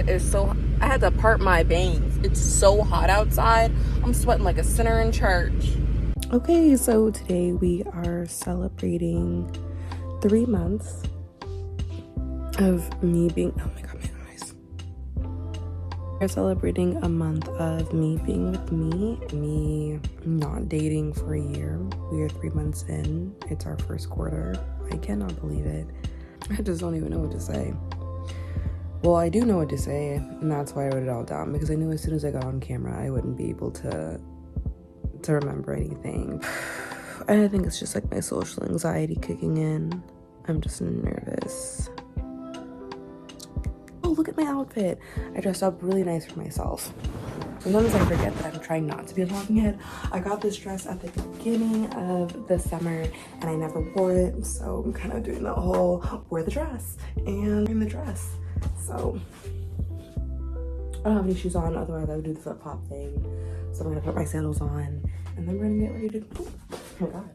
is so, I had to part my veins. It's so hot outside. I'm sweating like a sinner in church. Okay, so today we are celebrating 3 months of me being, oh my god, my eyes. We're celebrating a month of me being with me not dating for a year. We are 3 months in. It's our first quarter. I cannot believe it. I just don't even know what to say. Well, I do know what to say, and that's why I wrote it all down, because I knew as soon as I got on camera, I wouldn't be able to remember anything. I think it's just like my social anxiety kicking in. I'm just nervous. Oh, look at my outfit. I dressed up really nice for myself. Sometimes I forget that I'm trying not to be a talking head. I got this dress at the beginning of the summer and I never wore it, so I'm kind of doing the whole wear the dress and wearing the dress. So I don't have any shoes on, otherwise I would do the flip flop thing. So I'm gonna put my sandals on and then we're gonna get ready to, oh my god.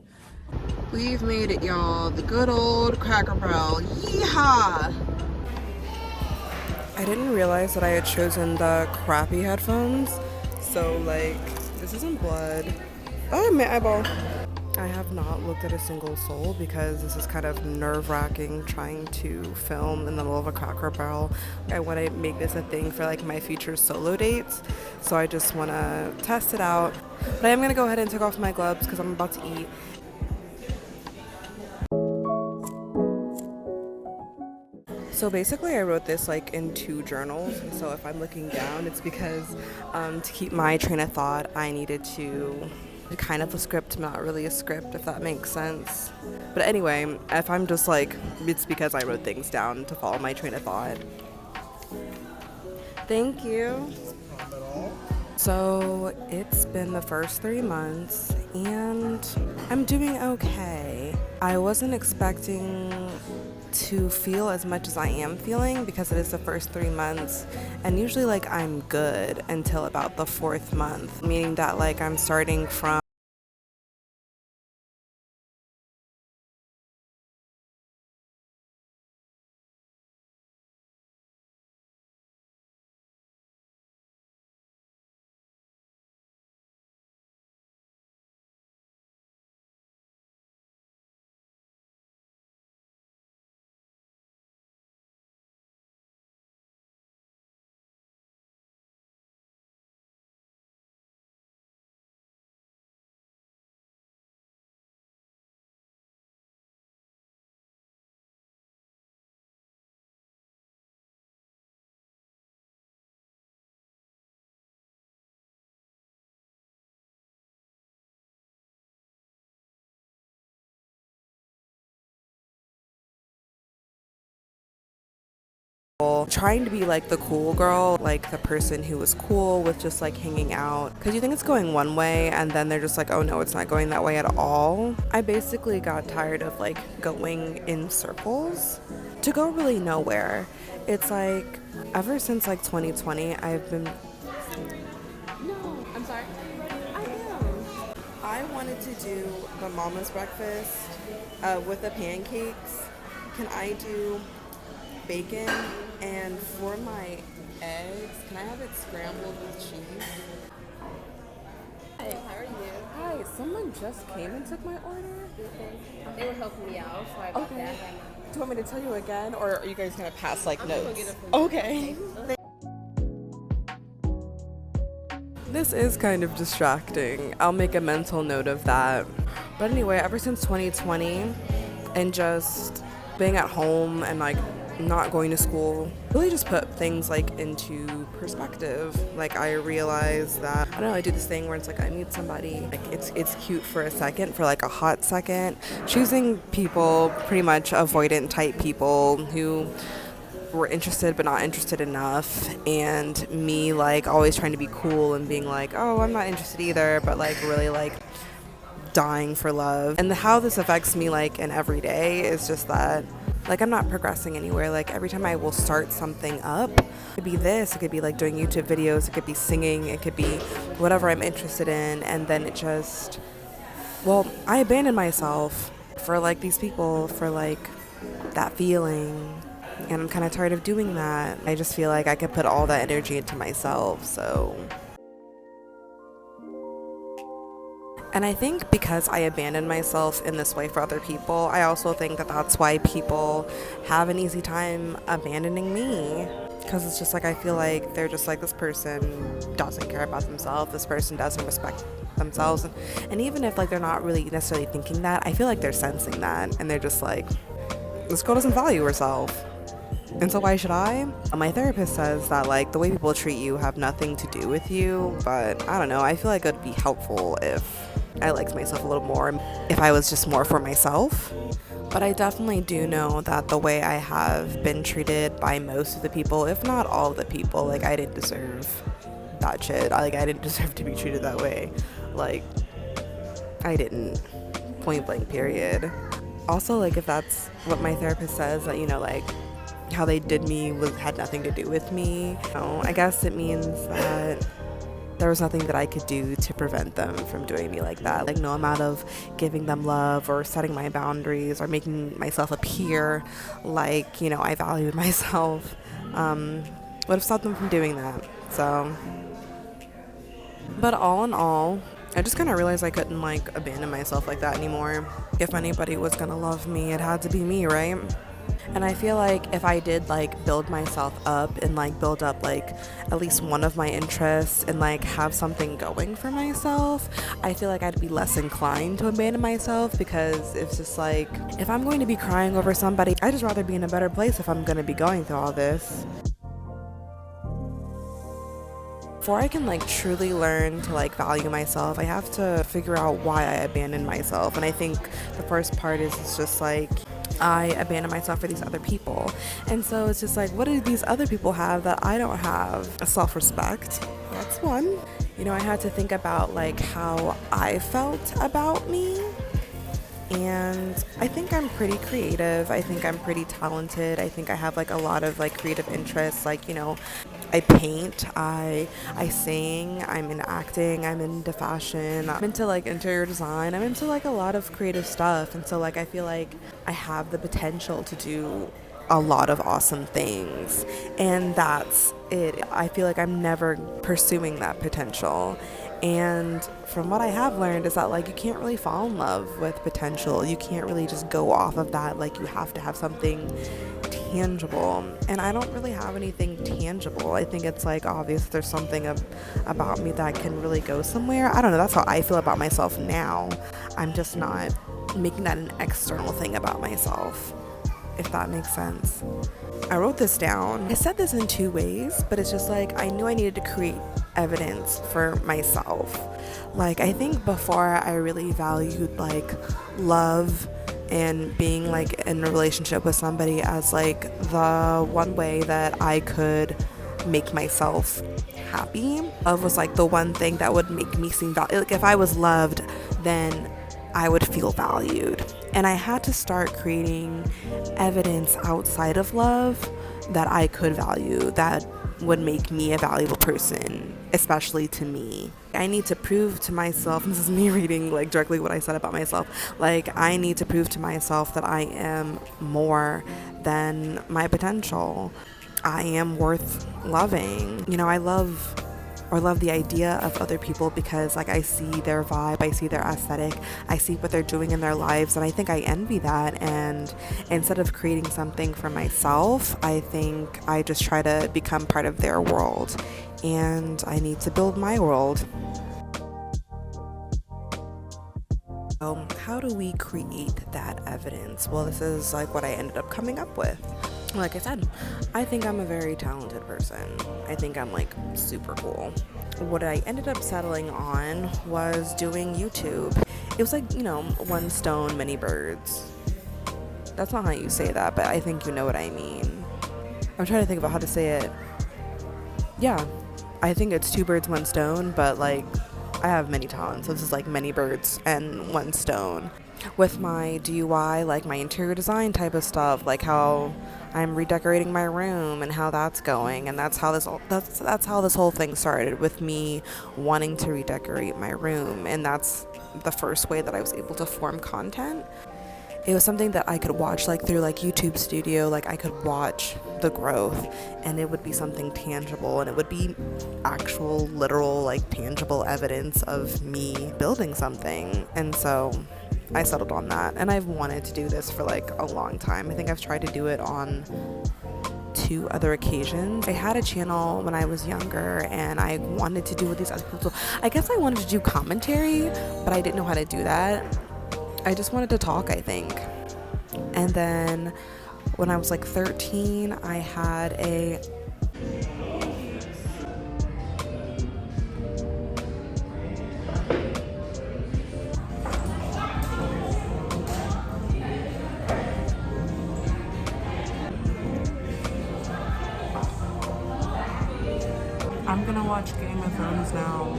We've made it, y'all. The good old Cracker Barrel. Yeehaw! I didn't realize that I had chosen the crappy headphones. So like, this isn't blood. Oh, my eyeball. I have not looked at a single soul because this is kind of nerve-wracking trying to film in the middle of a Cracker Barrel. I want to make this a thing for like my future solo dates. So I just want to test it out. But I am going to go ahead and take off my gloves because I'm about to eat. So basically I wrote this like in 2 journals. So if I'm looking down, it's because to keep my train of thought, I needed to kind of a script, not really a script, if that makes sense. But anyway, if I'm just like, it's because I wrote things down to follow my train of thought. Thank you. So it's been the first 3 months and I'm doing okay. I wasn't expecting to feel as much as I am feeling because it is the first 3 months, and usually like I'm good until about the 4th month, meaning that like I'm starting from trying to be like the cool girl, like the person who was cool with just like hanging out, because you think it's going one way and then they're just like, oh no, it's not going that way at all. I basically got tired of like going in circles to go really nowhere. It's like ever since like 2020 I've been I'm sorry. I wanted to do the mama's breakfast with the pancakes. Can I do bacon? And for my eggs, can I have it scrambled with cheese? Hi, how are you? Hi, someone just came and took my order. They were helping me out, so I got Okay. that. Do you want me to tell you again, or are you guys gonna pass like I'm notes? gonna go get it from you. Okay. This is kind of distracting. I'll make a mental note of that. But anyway, ever since 2020 and just being at home and like not going to school really just put things like into perspective. Like I realized that, I don't know, I do this thing where it's like I meet somebody, like it's cute for a second, for like a hot second, choosing people, pretty much avoidant type people who were interested but not interested enough, and me like always trying to be cool and being like, oh, I'm not interested either, but like really like dying for love. And how this affects me like in every day is just that like I'm not progressing anywhere. Like every time I will start something up, it could be this, it could be like doing YouTube videos, it could be singing, it could be whatever I'm interested in, and then it just, well, I abandon myself for like these people, for like that feeling. And I'm kind of tired of doing that. I just feel like I could put all that energy into myself, so. And I think because I abandoned myself in this way for other people, I also think that that's why people have an easy time abandoning me. Because it's just like, I feel like they're just like, this person doesn't care about themselves, this person doesn't respect themselves. And even if like they're not really necessarily thinking that, I feel like they're sensing that, and they're just like, this girl doesn't value herself. And so why should I? My therapist says that like the way people treat you have nothing to do with you, but I don't know, I feel like it would be helpful if I liked myself a little more, if I was just more for myself. But I definitely do know that the way I have been treated by most of the people, if not all of the people, like I didn't deserve that shit. I didn't deserve to be treated that way. Like, I didn't. Point blank, period. Also, like, if that's what my therapist says, that, you know, like, how they did me had nothing to do with me, you know, I guess it means that there was nothing that I could do to prevent them from doing me like that. Like, no amount of giving them love or setting my boundaries or making myself appear like, you know, I valued myself would have stopped them from doing that. So, but all in all, I just kind of realized I couldn't like abandon myself like that anymore. If anybody was gonna love me, it had to be me, right? And I feel like if I did like build myself up and like build up like at least one of my interests and like have something going for myself, I feel like I'd be less inclined to abandon myself, because it's just like, if I'm going to be crying over somebody, I'd just rather be in a better place if I'm going to be going through all this. Before I can like truly learn to like value myself, I have to figure out why I abandoned myself. And I think the first part is it's just like, I abandon myself for these other people. And so it's just like, what do these other people have that I don't have? Self-respect. That's one. You know, I had to think about like how I felt about me. And I think I'm pretty creative. I think I'm pretty talented. I think I have like a lot of like creative interests. Like, you know, I paint, I sing, I'm in acting, I'm into fashion, I'm into like interior design, I'm into like a lot of creative stuff. And so like I feel like I have the potential to do a lot of awesome things, and that's it. I feel like I'm never pursuing that potential. And from what I have learned is that like you can't really fall in love with potential. You can't really just go off of that. Like, you have to have something tangible, and I don't really have anything tangible. I think it's like obvious there's something about me that can really go somewhere. I don't know, that's how I feel about myself now. I'm just not making that an external thing about myself, if that makes sense. I wrote this down. I said this in two ways, but it's just like I knew I needed to create evidence for myself. Like, I think before I really valued like love and being like in a relationship with somebody as like the one way that I could make myself happy. Love was like the one thing that would make me seem like if I was loved, then I would feel valued. And I had to start creating evidence outside of love that I could value, that would make me a valuable person, especially to me. I need to prove to myself, and this is me reading like directly what I said about myself, like I need to prove to myself that I am more than my potential. I am worth loving. You know, I love the idea of other people because like I see their vibe, I see their aesthetic, I see what they're doing in their lives, and I think I envy that. And instead of creating something for myself, I think I just try to become part of their world, and I need to build my world. How do we create that evidence? Well, this is like what I ended up coming up with. Like I said, I think I'm a very talented person. I think I'm like super cool. What I ended up settling on was doing YouTube. It was like, you know, one stone, many birds. That's not how you say that, but I think you know what I mean. I'm trying to think about how to say it. Yeah, I think it's two birds, one stone, but like I have many talents, so this is like many birds and one stone. With my DIY, like my interior design type of stuff, like how I'm redecorating my room and how that's going, and that's how this whole thing started, with me wanting to redecorate my room, and that's the first way that I was able to form content. it was something that I could watch like through like YouTube Studio. Like I could watch the growth, and it would be something tangible, and it would be actual literal like tangible evidence of me building something. And so I settled on that, and I've wanted to do this for like a long time. I think I've tried to do it on 2 other occasions. I had a channel when I was younger, and I wanted to do what these other people do. I guess I wanted to do commentary, but I didn't know how to do that. I just wanted to talk, I think. And then when I was like 13, I had a I'm gonna watch Game of Thrones now,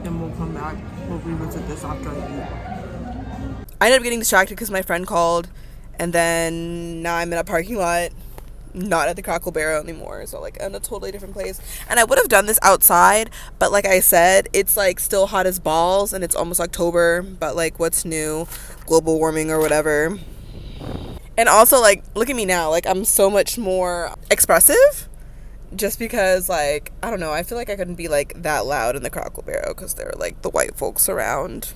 and we'll come back. We'll revisit this after I eat. I ended up getting distracted because my friend called, and then now I'm in a parking lot, not at the Crackle Barrel anymore, so like in a totally different place. And I would have done this outside, but like I said, it's like still hot as balls, and it's almost October, but like what's new? Global warming or whatever. And also, like, look at me now, like I'm so much more expressive. Just because, like, I don't know, I feel like I couldn't be, like, that loud in the Crackle Barrel because there were, like, the white folks around.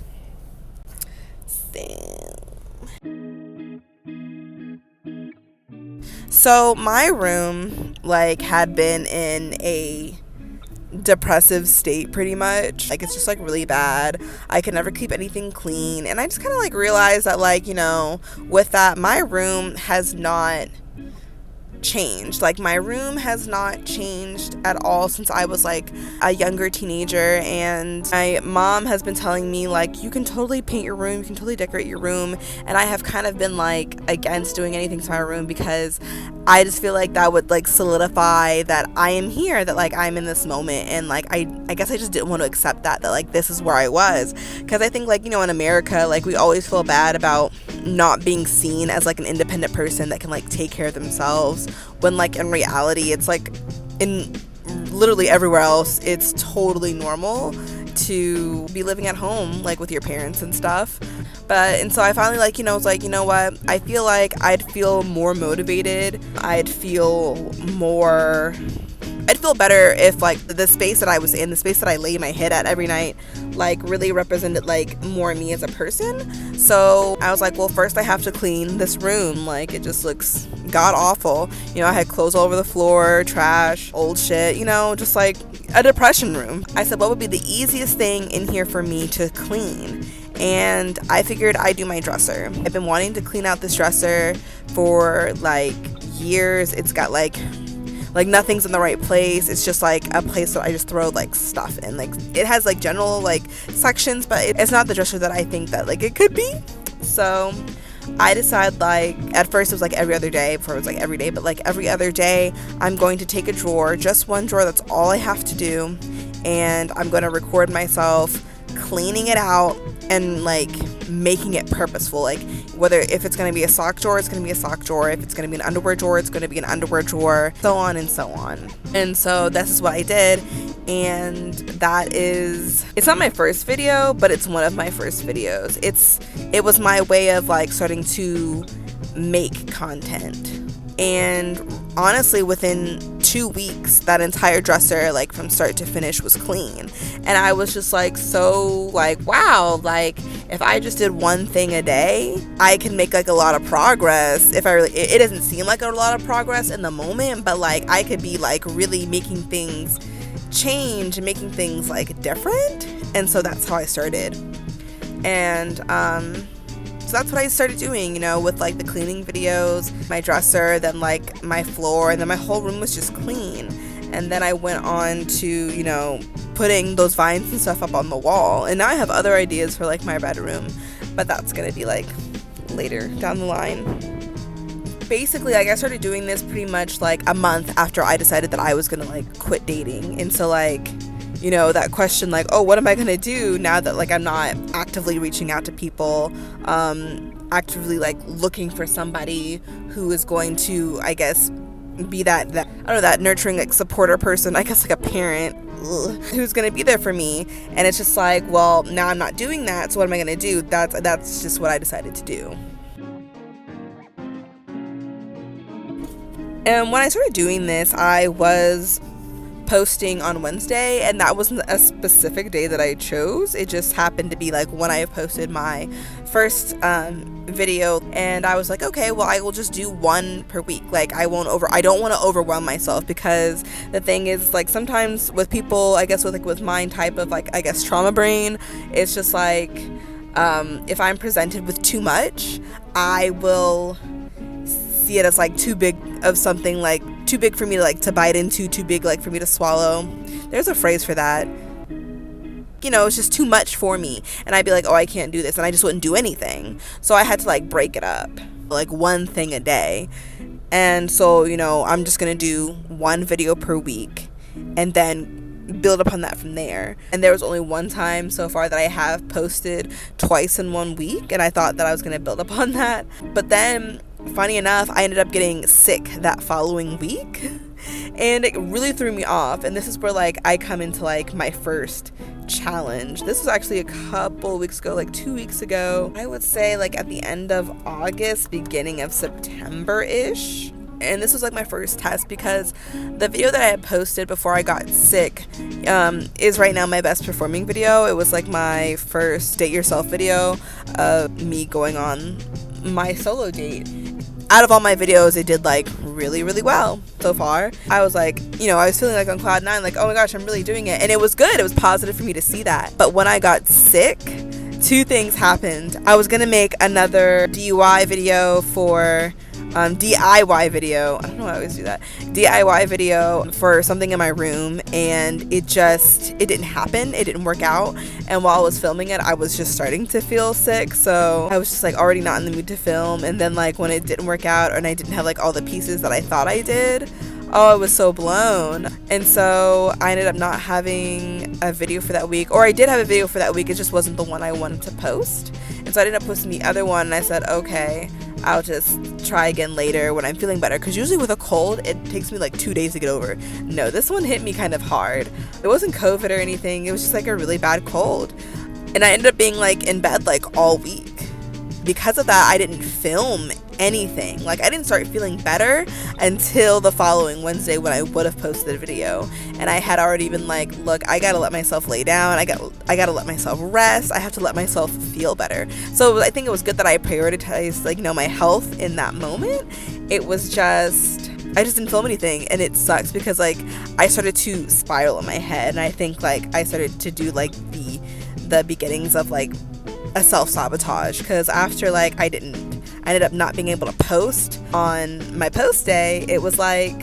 So, my room, like, had been in a depressive state pretty much. Like, it's just, like, really bad. I could never keep anything clean. And I just kind of, like, realized that, like, you know, with that, my room has not changed. Like my room has not changed at all since I was like a younger teenager, and my mom has been telling me like you can totally paint your room, you can totally decorate your room, and I have kind of been like against doing anything to my room because I just feel like that would like solidify that I am here, that like I'm in this moment, and like I guess I just didn't want to accept that like this is where I was, because I think like, you know, in America like we always feel bad about not being seen as like an independent person that can like take care of themselves, when like in reality it's like in literally everywhere else it's totally normal to be living at home like with your parents and stuff. And so I finally like, you know, was like, you know what, I feel like I'd feel more motivated, I'd feel better if like the space that I was in, the space that I lay my head at every night, like really represented like more me as a person. So I was like, well, first I have to clean this room. Like it just looks god awful. You know, I had clothes all over the floor, trash, old shit, you know, just like a depression room. I said, what would be the easiest thing in here for me to clean? And I figured I'd do my dresser. I've been wanting to clean out this dresser for like years. It's got like nothing's in the right place. It's just like a place that I just throw like stuff in. Like it has like general like sections, but it's not the dresser that I think that like it could be. So I decided like at first it was like every other day, before it was like every day, but like every other day I'm going to take a drawer, just one drawer, that's all I have to do, and I'm going to record myself cleaning it out and like making it purposeful. Like whether if it's going to be a sock drawer, it's going to be a sock drawer. If it's going to be an underwear drawer, it's going to be an underwear drawer, so on and so on. And so this is what I did, and it's not my first video, but it's one of my first videos. It was my way of like starting to make content. And honestly, within 2 weeks, that entire dresser, like from start to finish, was clean. And I was just like, so like, wow, like if I just did one thing a day, I can make like a lot of progress. If I really, it doesn't seem like a lot of progress in the moment, but like I could be like really making things change and making things like different. And so that's how I started. And so that's what I started doing, you know, with like the cleaning videos, my dresser, then like my floor, and then my whole room was just clean. And then I went on to, you know, putting those vines and stuff up on the wall. And now I have other ideas for like my bedroom, but that's gonna be like later down the line. Basically, like I started doing this pretty much like a month after I decided that I was gonna like quit dating. And so like, you know, that question like, oh, what am I gonna do now that like I'm not actively reaching out to people, actively like looking for somebody who is going to, I guess, be that I don't know, that nurturing like supporter person, I guess like a parent, who's gonna be there for me. And it's just like, well, now I'm not doing that, so what am I gonna do? That's just what I decided to do. And when I started doing this, I was posting on Wednesday, and that wasn't a specific day that I chose. It just happened to be like when I posted my first video, and I was like, okay, well, I will just do one per week. Like, I don't want to overwhelm myself, because the thing is, like, sometimes with people, I guess with my type of, like, I guess trauma brain, it's just like, if I'm presented with too much, I will see it as like too big of something, like too big for me to like to bite into, too big like for me to swallow. There's a phrase for that. You know, it's just too much for me, and I'd be like, oh, I can't do this, and I just wouldn't do anything. So I had to like break it up, like one thing a day. And so, you know, I'm just gonna do one video per week and then build upon that from there. And there was only one time so far that I have posted twice in 1 week, and I thought that I was gonna build upon that. But then, funny enough, I ended up getting sick that following week, and it really threw me off. And this is where like I come into like my first challenge. This was actually a couple weeks ago, like 2 weeks ago. I would say like at the end of August, beginning of September-ish. And this was like my first test, because the video that I had posted before I got sick is right now my best performing video. It was like my first date yourself video of me going on my solo date. Out of all my videos, it did like really, really well so far. I was like, you know, I was feeling like on cloud 9, like, oh my gosh, I'm really doing it. And it was good. It was positive for me to see that. But when I got sick, two things happened. I was gonna make another DIY video for DIY video. I don't know why I always do that. DIY video for something in my room, and it didn't happen. It didn't work out. And while I was filming it, I was just starting to feel sick, so I was just like already not in the mood to film. And then like when it didn't work out, and I didn't have like all the pieces that I thought I did, oh, I was so blown. And so I ended up not having a video for that week. Or I did have a video for that week, it just wasn't the one I wanted to post. And so I ended up posting the other one, and I said, okay, I'll just try again later when I'm feeling better, because usually with a cold it takes me like 2 days to get over. No, this one hit me kind of hard. It wasn't COVID or anything, it was just like a really bad cold, and I ended up being like in bed like all week. Because of that, I didn't film anything. Like, I didn't start feeling better until the following Wednesday, when I would have posted a video. And I had already been like, look, I gotta let myself lay down, I gotta let myself rest, I have to let myself feel better. So I think it was good that I prioritized, like, you know, my health in that moment. It was just, I just didn't film anything, and it sucks, because like I started to spiral in my head, and I think like I started to do like the beginnings of like a self-sabotage, because after like I ended up not being able to post on my post day, it was like,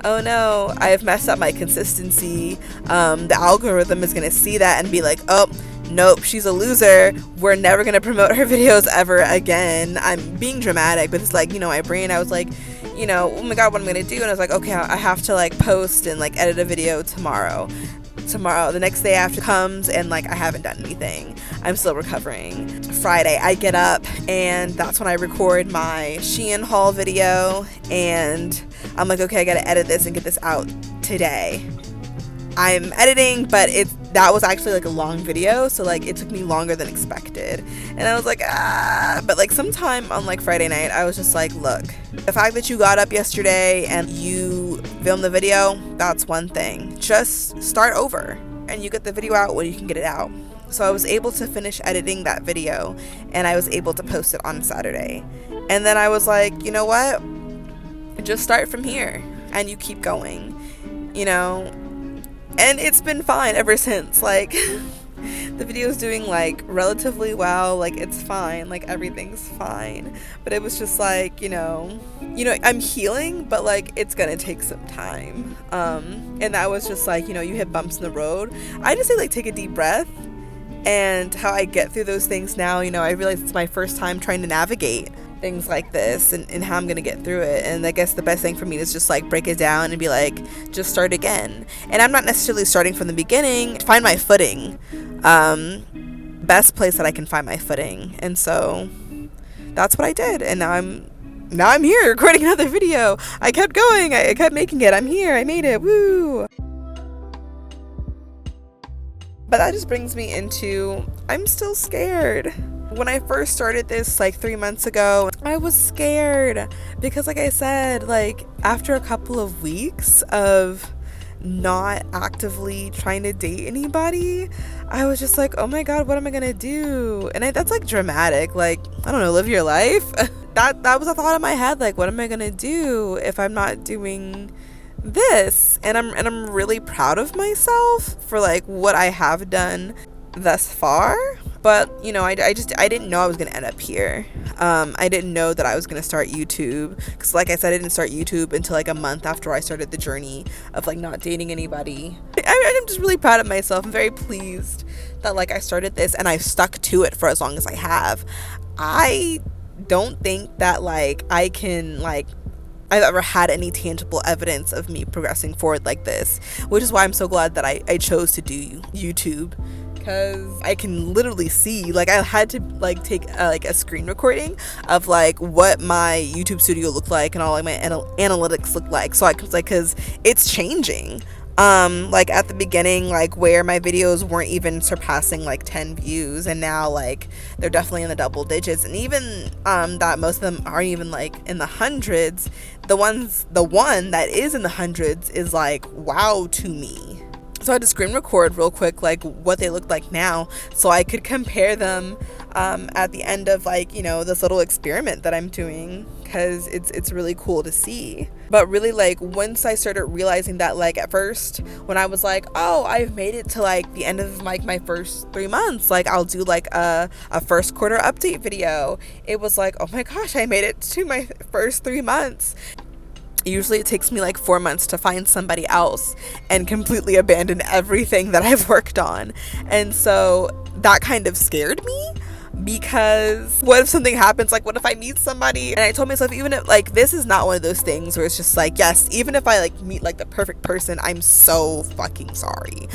oh no, I've messed up my consistency. The algorithm is gonna see that and be like, oh nope, she's a loser, we're never gonna promote her videos ever again. I'm being dramatic, but it's like, you know, my brain, I was like, you know, oh my god, what am I gonna do? And I was like, okay, I have to like post and like edit a video tomorrow. The next day after comes, and like I haven't done anything. I'm still recovering. Friday I get up, and that's when I record my Shein haul video, and I'm like, okay, I gotta edit this and get this out today. I'm editing, but that was actually like a long video, so like it took me longer than expected, and I was like, but like sometime on like Friday night, I was just like, look, the fact that you got up yesterday and you filmed the video, that's one thing. Just start over, and you get the video out when you can get it out. So I was able to finish editing that video, and I was able to post it on Saturday. And then I was like, you know what, just start from here, and you keep going, you know. And it's been fine ever since. Like, the video's doing like relatively well, like it's fine, like everything's fine. But it was just like, you know, I'm healing, but like it's gonna take some time. And that was just like, you know, you hit bumps in the road. I just say like take a deep breath. And how I get through those things now, you know, I realize it's my first time trying to navigate things like this, and how I'm gonna get through it. And I guess the best thing for me is just like break it down and be like, just start again. And I'm not necessarily starting from the beginning, find my footing. Best place that I can find my footing. And so that's what I did, and now I'm here recording another video. I kept going, I kept making it. I'm here, I made it, woo. But that just brings me into, I'm still scared. When I first started this like 3 months ago, I was scared because, like I said, like after a couple of weeks of not actively trying to date anybody, I was just like, oh my god, what am I gonna do? And that's like dramatic, like, I don't know, live your life. that was a thought in my head, like, what am I gonna do if I'm not doing this? And I'm really proud of myself for like what I have done thus far. But you know, I didn't know I was gonna end up here. I didn't know that I was gonna start YouTube, because like I said, I didn't start YouTube until like a month after I started the journey of like not dating anybody. I'm just really proud of myself. I'm very pleased that like I started this and I've stuck to it for as long as I have. I don't think that like I've ever had any tangible evidence of me progressing forward like this, which is why I'm so glad that I chose to do YouTube, because I can literally see, like, I had to like take a screen recording of like what my YouTube studio looked like and all like my analytics look like, so I was like, because it's changing. Like at the beginning, like where my videos weren't even surpassing like 10 views, and now like they're definitely in the double digits, and even that most of them aren't even like in the hundreds. The one that is in the hundreds is like wow to me. So I had to screen record real quick like what they look like now, so I could compare them at the end of like, you know, this little experiment that I'm doing, because it's really cool to see. But really, like, once I started realizing that, like, at first when I was like, oh, I've made it to like the end of like my first 3 months, like I'll do like a first quarter update video, it was like, oh my gosh, I made it to my first 3 months. Usually it takes me like 4 months to find somebody else and completely abandon everything that I've worked on. And so that kind of scared me, because what if something happens? Like, what if I meet somebody? And I told myself, even if like this is not one of those things where it's just like, yes, even if I like meet like the perfect person, I'm so fucking sorry.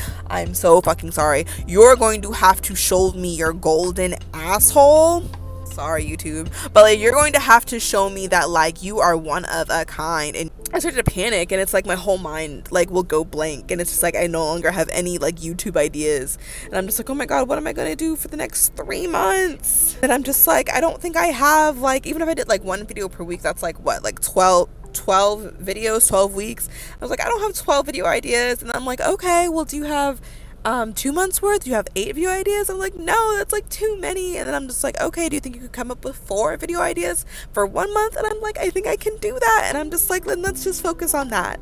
You're going to have to show me your golden asshole. Sorry, YouTube, but like you're going to have to show me that like you are one of a kind. And I started to panic, and it's like my whole mind like will go blank, and it's just like I no longer have any like YouTube ideas, and I'm just like, oh my god, what am I gonna do for the next 3 months? And I'm just like, I don't think I have, like, even if I did like one video per week, that's like what, like 12 videos, 12 weeks. I was like, I don't have 12 video ideas. And I'm like, okay, well, do you have 2 months worth? Do you have 8 video ideas? I'm like, no, that's like too many. And then I'm just like, okay, do you think you could come up with 4 video ideas for 1 month? And I'm like, I think I can do that. And I'm just like, then let's just focus on that.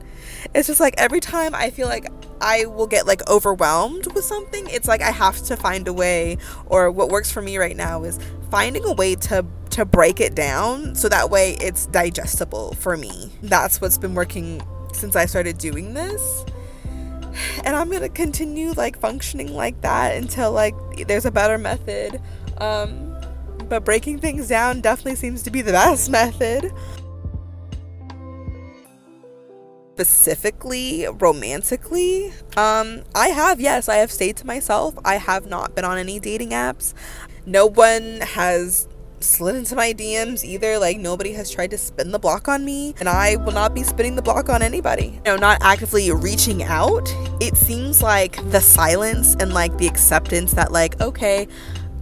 It's just like every time I feel like I will get like overwhelmed with something, it's like I have to find a way, or what works for me right now is finding a way to break it down so that way it's digestible for me. That's what's been working since I started doing this. And I'm gonna continue like functioning like that until like there's a better method. But breaking things down definitely seems to be the best method. Specifically romantically, I have stayed to myself. I have not been on any dating apps. No one has slid into my DMs either. Like, nobody has tried to spin the block on me, and I will not be spinning the block on anybody. You know, not actively reaching out. It seems like the silence and like the acceptance that like, okay,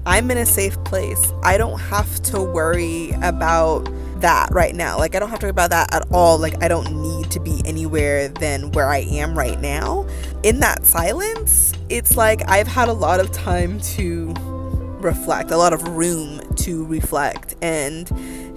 I'm in a safe place. I don't have to worry about that right now. Like, I don't have to worry about that at all. Like, I don't need to be anywhere than where I am right now. In that silence, it's like I've had a lot of time to reflect, a lot of room to reflect, and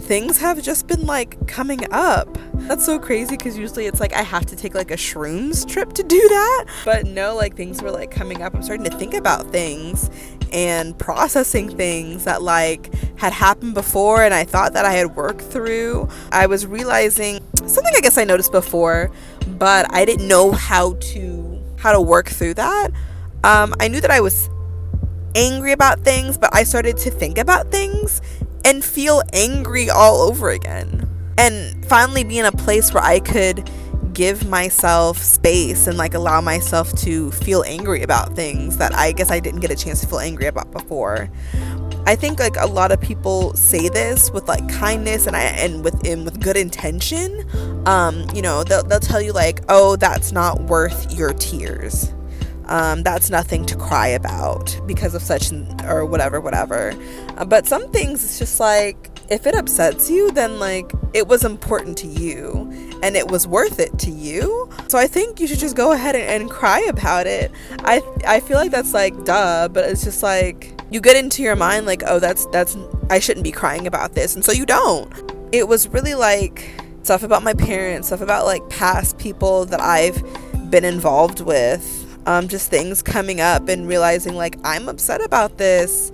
things have just been like coming up. That's so crazy, because usually it's like I have to take like a shrooms trip to do that, but no, like things were like coming up. I'm starting to think about things and processing things that like had happened before and I thought that I had worked through. I was realizing something I guess I noticed before, but I didn't know how to work through that. I knew that I was angry about things, but I started to think about things and feel angry all over again, and finally be in a place where I could give myself space and like allow myself to feel angry about things that I guess I didn't get a chance to feel angry about before. I think like a lot of people say this with like kindness and with good intention. You know, they'll tell you like, oh, that's not worth your tears. that's nothing to cry about because of such or whatever. But some things, it's just like, if it upsets you, then like it was important to you and it was worth it to you. So I think you should just go ahead and cry about it. I feel like that's like duh, but it's just like you get into your mind like, oh, that's I shouldn't be crying about this, and so you don't. It was really like stuff about my parents, stuff about like past people that I've been involved with, just things coming up and realizing like I'm upset about this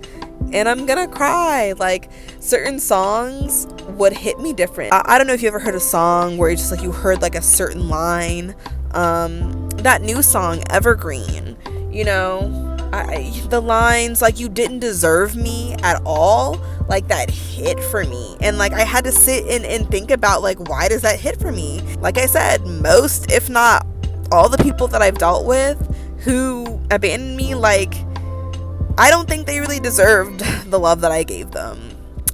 and I'm gonna cry. Like certain songs would hit me different. I don't know if you ever heard a song where it's just like you heard like a certain line, that new song Evergreen, you know, the lines like you didn't deserve me at all, like that hit for me. And like I had to sit and think about like, why does that hit for me? Like I said, most if not all the people that I've dealt with who abandoned me, like I don't think they really deserved the love that I gave them.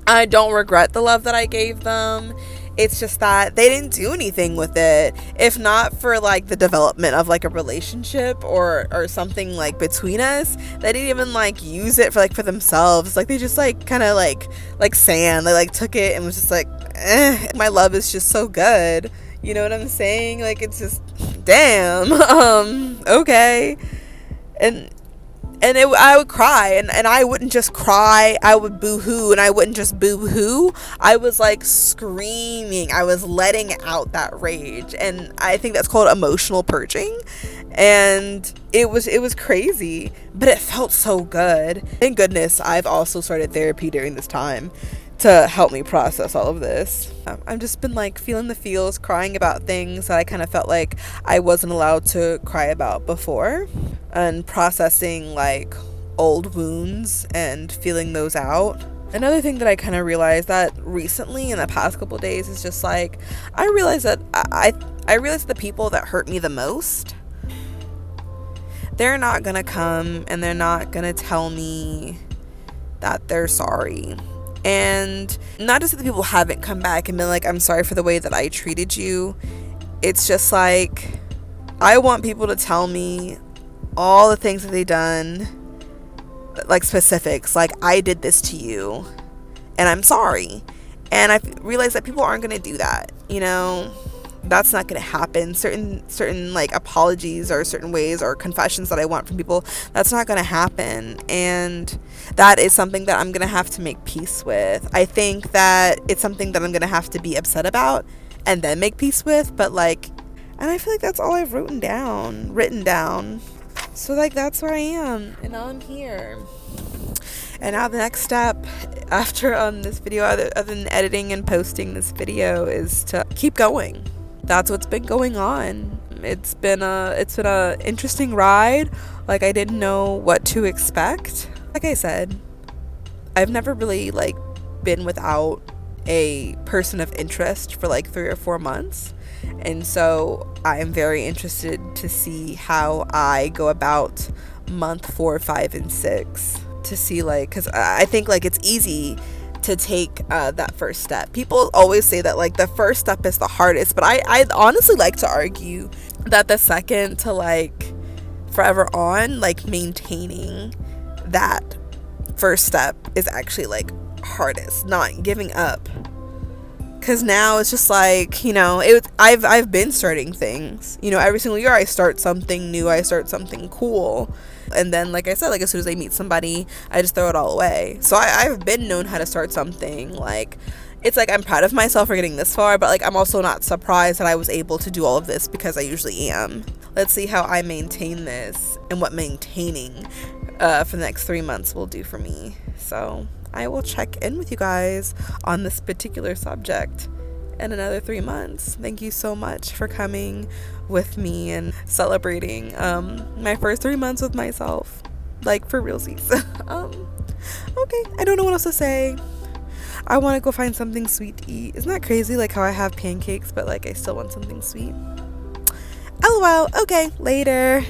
I don't regret the love that I gave them. It's just that they didn't do anything with it. If not for like the development of like a relationship or something like between us, they didn't even like use it for themselves. Like they just like kind of like sand. They like took it and was just like, my love is just so good. You know what I'm saying? Like it's just, damn. Okay. And I would cry, and I wouldn't just cry, I would boo-hoo, and I wouldn't just boo-hoo, I was like screaming, I was letting out that rage, and I think that's called emotional purging, and it was crazy, but it felt so good. Thank goodness I've also started therapy during this time to help me process all of this. I've just been like feeling the feels, crying about things that I kind of felt like I wasn't allowed to cry about before, and processing like old wounds and feeling those out. Another thing that I kind of realized that recently in the past couple days is just like I realized that I realized the people that hurt me the most, they're not gonna come and they're not gonna tell me that they're sorry. And not just that the people haven't come back and been like, I'm sorry for the way that I treated you. It's just like, I want people to tell me all the things that they've done, like specifics, like I did this to you and I'm sorry. And I realized that people aren't going to do that, you know. That's not going to happen. Certain like apologies or certain ways or confessions that I want from people, that's not going to happen. And that is something that I'm going to have to make peace with. I think that it's something that I'm going to have to be upset about and then make peace with. But like, and I feel like that's all I've written down. So like, that's where I am. And now I'm here. And now the next step after this video, other than editing and posting this video, is to keep going. That's what's been going on. It's been a interesting ride. Like I didn't know what to expect. Like I said, I've never really like been without a person of interest for like 3 or 4 months. And so I'm very interested to see how I go about month 4, 5, and 6 to see, like, because I think like it's easy to take that first step. People always say that like the first step is the hardest, but I honestly like to argue that the second to like forever on, like maintaining that first step is actually like hardest, not giving up. Because now it's just like, you know, I've been starting things, you know, every single year I start something new, I start something cool. And then, like I said, like as soon as I meet somebody, I just throw it all away. So I've been known how to start something. Like, it's like I'm proud of myself for getting this far, but like I'm also not surprised that I was able to do all of this because I usually am. Let's see how I maintain this and what maintaining for the next 3 months will do for me. So I will check in with you guys on this particular subject in another 3 months. Thank you so much for coming with me and celebrating my first 3 months with myself, like for realsies. Okay, I don't know what else to say. I want to go find something sweet to eat. Isn't that crazy, like how I have pancakes but like I still want something sweet? LOL. Okay, later.